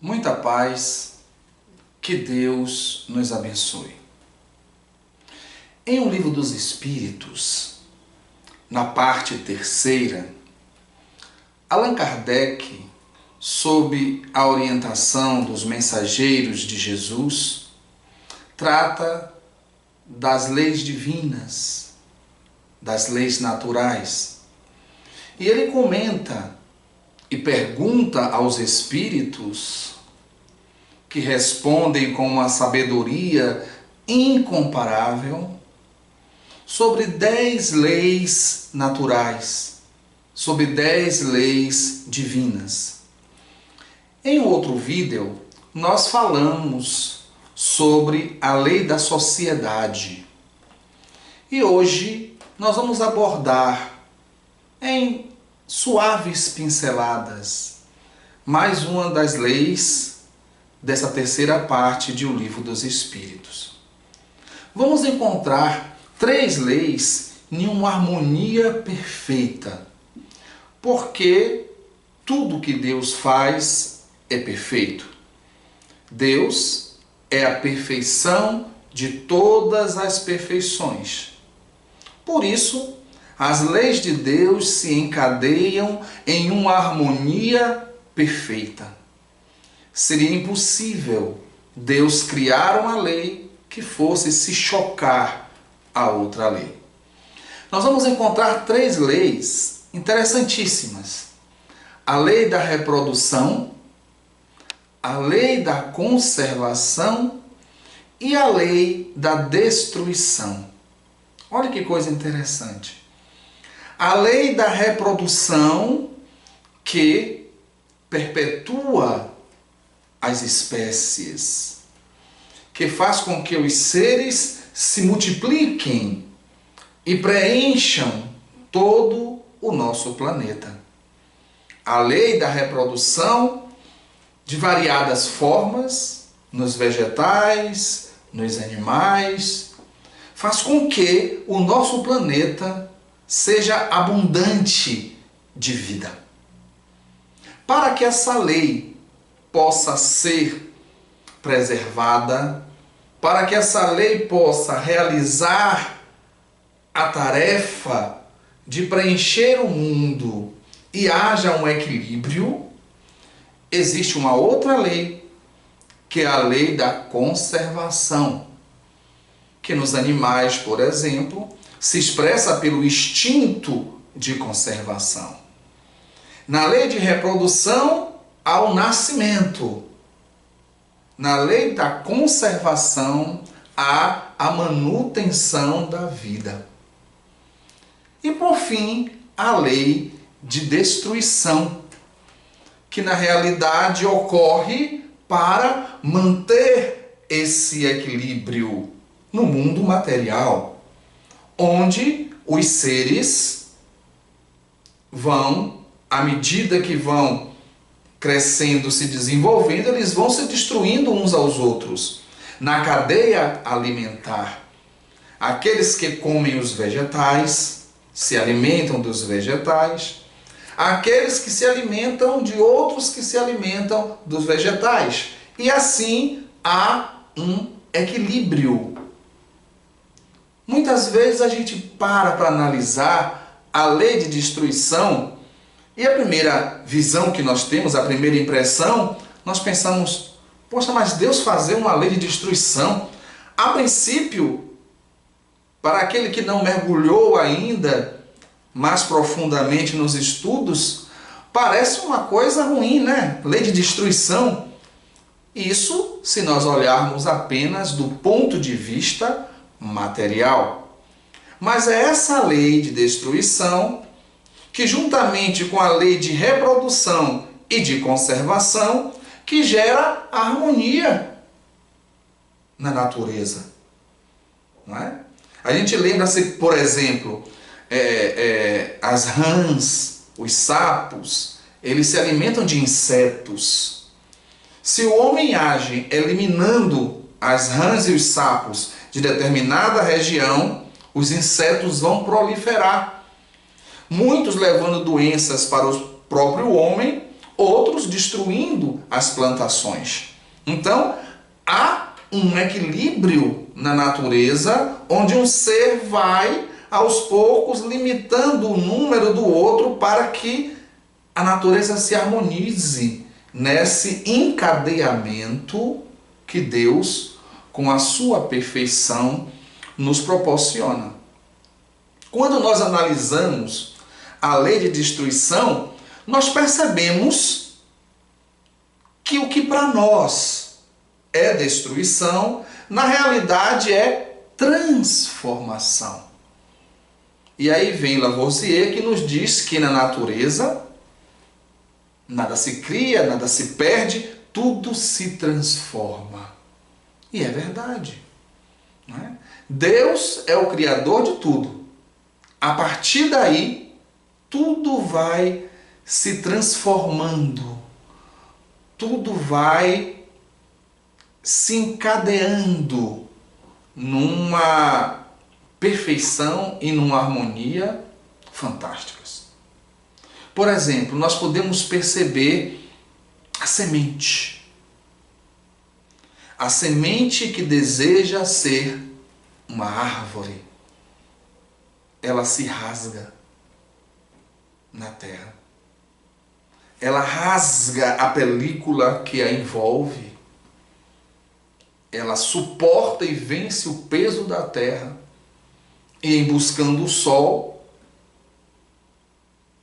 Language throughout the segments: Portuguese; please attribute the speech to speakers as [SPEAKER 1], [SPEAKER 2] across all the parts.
[SPEAKER 1] Muita paz, que Deus nos abençoe. Em O Livro dos Espíritos, na parte terceira, Allan Kardec, sob a orientação dos mensageiros de Jesus, trata das leis divinas, das leis naturais. E ele comenta e pergunta aos espíritos, que respondem com uma sabedoria incomparável, sobre 10 leis naturais, sobre 10 leis divinas. Em outro vídeo, nós falamos sobre a lei da sociedade. E hoje nós vamos abordar em suaves pinceladas mais uma das leis dessa terceira parte de O Livro dos Espíritos. Vamos encontrar 3 leis em uma harmonia perfeita, porque tudo que Deus faz é perfeito. Deus é a perfeição de todas as perfeições. Por isso, as leis de Deus se encadeiam em uma harmonia perfeita. Seria impossível Deus criar uma lei que fosse se chocar a outra lei. Nós vamos encontrar 3 leis interessantíssimas. A lei da reprodução, a lei da conservação e a lei da destruição. Olha que coisa interessante. A lei da reprodução, que perpetua as espécies, que faz com que os seres se multipliquem e preencham todo o nosso planeta. A lei da reprodução, de variadas formas, nos vegetais, nos animais, faz com que o nosso planeta seja abundante de vida. Para que essa lei possa ser preservada, para que essa lei possa realizar a tarefa de preencher o mundo e haja um equilíbrio, existe uma outra lei, que é a lei da conservação, que nos animais, por exemplo, se expressa pelo instinto de conservação. Na lei de reprodução, há o nascimento. Na lei da conservação, há a manutenção da vida. E, por fim, a lei de destruição, que na realidade ocorre para manter esse equilíbrio no mundo material, onde os seres vão, à medida que vão crescendo, se desenvolvendo, eles vão se destruindo uns aos outros na cadeia alimentar. Aqueles que comem os vegetais se alimentam dos vegetais, aqueles que se alimentam de outros que se alimentam dos vegetais. E assim há um equilíbrio. Muitas vezes a gente para analisar a lei de destruição e a primeira visão que nós temos, a primeira impressão, nós pensamos, poxa, mas Deus fazer uma lei de destruição? A princípio, para aquele que não mergulhou ainda mais profundamente nos estudos, parece uma coisa ruim, né? Lei de destruição. Isso se nós olharmos apenas do ponto de vista material. Mas é essa lei de destruição que, juntamente com a lei de reprodução e de conservação, que gera harmonia na natureza. Não é? A gente lembra-se, por exemplo, as rãs, os sapos, eles se alimentam de insetos. Se o homem age eliminando as rãs e os sapos de determinada região, os insetos vão proliferar. Muitos levando doenças para o próprio homem, outros destruindo as plantações. Então, há um equilíbrio na natureza, onde um ser vai, aos poucos, limitando o número do outro para que a natureza se harmonize nesse encadeamento que Deus, com a sua perfeição, nos proporciona. Quando nós analisamos a lei de destruição, nós percebemos que o que para nós é destruição, na realidade é transformação. E aí vem Lavoisier, que nos diz que na natureza nada se cria, nada se perde, tudo se transforma. E é verdade, não é? Deus é o criador de tudo. A partir daí, tudo vai se transformando, tudo vai se encadeando numa perfeição e numa harmonia fantásticas. Por exemplo, nós podemos perceber a semente. A semente que deseja ser uma árvore, ela se rasga na terra. Ela rasga a película que a envolve. Ela suporta e vence o peso da terra. E em buscando o sol,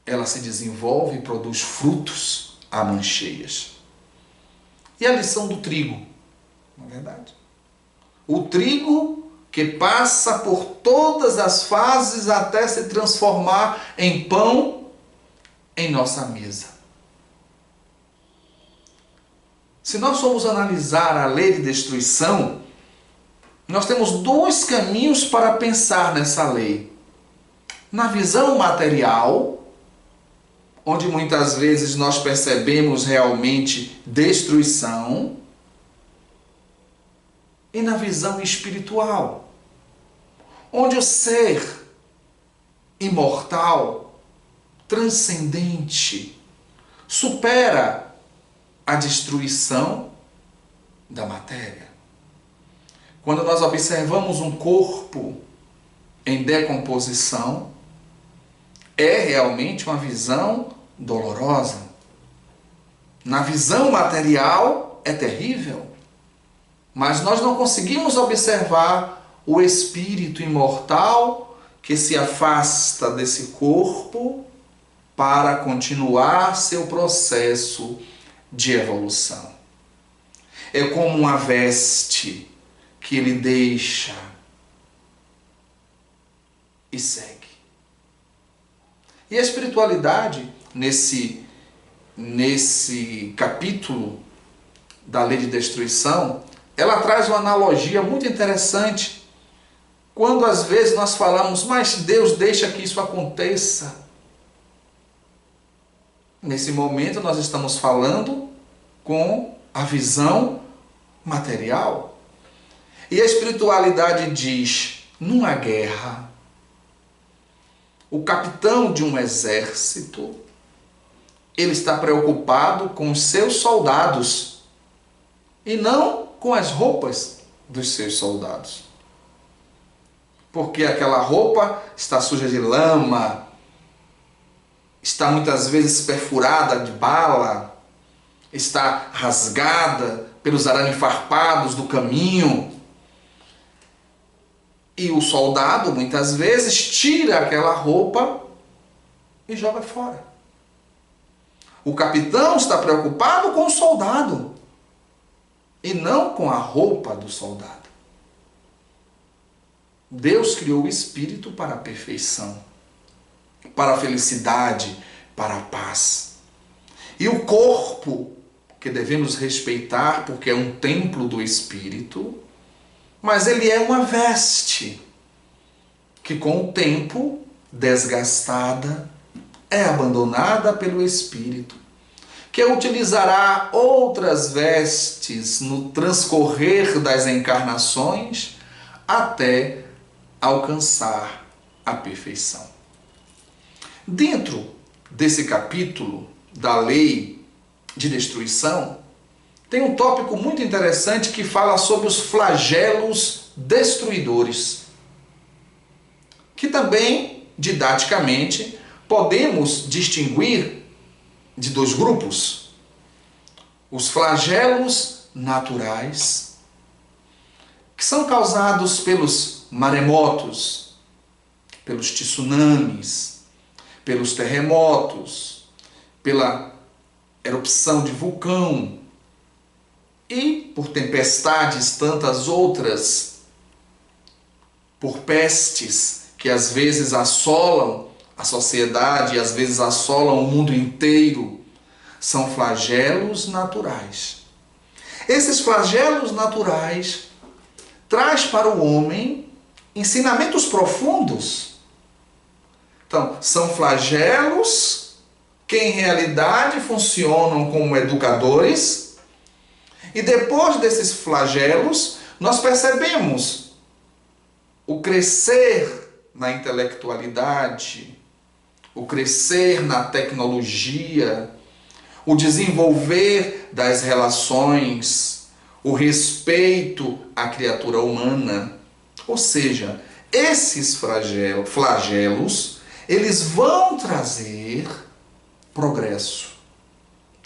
[SPEAKER 1] ela se desenvolve e produz frutos a mancheias. E a lição do trigo, não é verdade? O trigo que passa por todas as fases até se transformar em pão em nossa mesa. Se nós formos analisar a lei de destruição, nós temos dois caminhos para pensar nessa lei. Na visão material, onde muitas vezes nós percebemos realmente destruição, e na visão espiritual, onde o ser imortal, transcendente, supera a destruição da matéria. Quando nós observamos um corpo em decomposição, é realmente uma visão dolorosa. Na visão material é terrível, mas nós não conseguimos observar o espírito imortal que se afasta desse corpo para continuar seu processo de evolução. É como uma veste que ele deixa e segue. E a espiritualidade, nesse capítulo da lei de destruição, ela traz uma analogia muito interessante. Quando às vezes nós falamos, mas Deus deixa que isso aconteça. Nesse momento nós estamos falando com a visão material. E a espiritualidade diz, numa guerra, o capitão de um exército, ele está preocupado com os seus soldados e não com as roupas dos seus soldados. Porque aquela roupa está suja de lama, está muitas vezes perfurada de bala, está rasgada pelos arames farpados do caminho. E o soldado, muitas vezes, tira aquela roupa e joga fora. O capitão está preocupado com o soldado e não com a roupa do soldado. Deus criou o espírito para a perfeição, para a felicidade, para a paz. E o corpo, que devemos respeitar porque é um templo do espírito, mas ele é uma veste que com o tempo, desgastada, é abandonada pelo Espírito, que utilizará outras vestes no transcorrer das encarnações até alcançar a perfeição. Dentro desse capítulo da lei de destruição, tem um tópico muito interessante que fala sobre os flagelos destruidores, que também, didaticamente, podemos distinguir de dois grupos: os flagelos naturais, que são causados pelos maremotos, pelos tsunamis, pelos terremotos, pela erupção de vulcão e por tempestades tantas outras, por pestes que às vezes assolam a sociedade e às vezes assolam o mundo inteiro. São flagelos naturais. Esses flagelos naturais traz para o homem ensinamentos profundos. Então, são flagelos que em realidade funcionam como educadores, e depois desses flagelos nós percebemos o crescer na intelectualidade, o crescer na tecnologia, o desenvolver das relações, o respeito à criatura humana. Ou seja, esses flagelos, eles vão trazer progresso,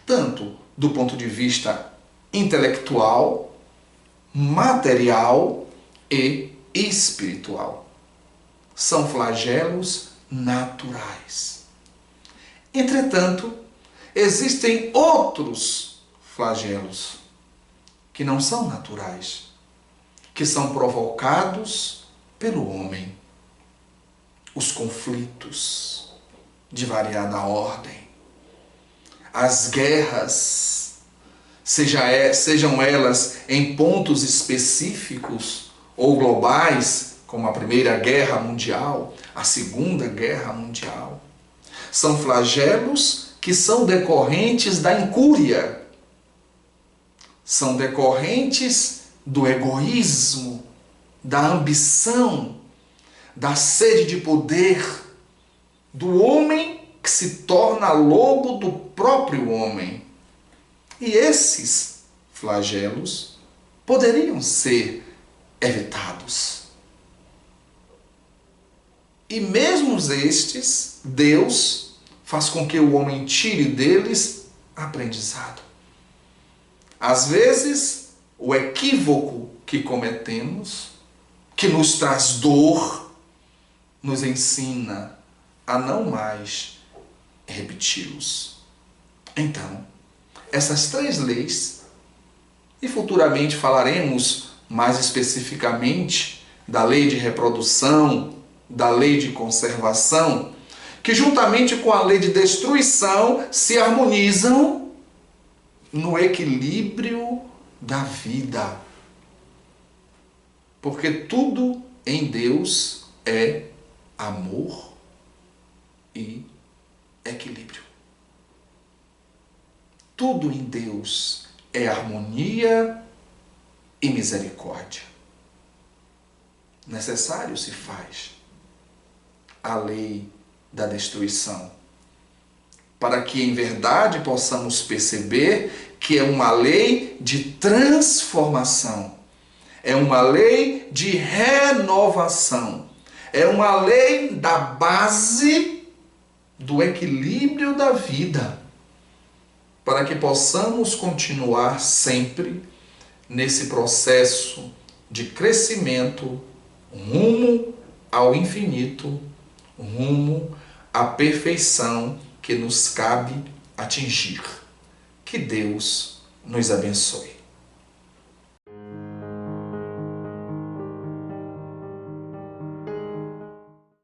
[SPEAKER 1] tanto do ponto de vista intelectual, material e espiritual. São flagelos naturais. Entretanto, existem outros flagelos que não são naturais, que são provocados pelo homem. Os conflitos de variada ordem, as guerras, sejam elas em pontos específicos ou globais, como a Primeira Guerra Mundial, a Segunda Guerra Mundial. São flagelos que são decorrentes da incúria, são decorrentes do egoísmo, da ambição, da sede de poder, do homem que se torna lobo do próprio homem. E esses flagelos poderiam ser evitados. E mesmo estes, Deus faz com que o homem tire deles aprendizado. Às vezes, o equívoco que cometemos, que nos traz dor, nos ensina a não mais repeti-los. Então, essas três leis, e futuramente falaremos mais especificamente da lei de reprodução, da lei de conservação, que juntamente com a lei de destruição se harmonizam no equilíbrio da vida. Porque tudo em Deus é amor e equilíbrio. Tudo em Deus é harmonia e misericórdia. Necessário se faz a lei da destruição, para que em verdade possamos perceber que é uma lei de transformação, é uma lei de renovação, é uma lei da base do equilíbrio da vida, para que possamos continuar sempre nesse processo de crescimento rumo ao infinito, rumo à perfeição que nos cabe atingir. Que Deus nos abençoe.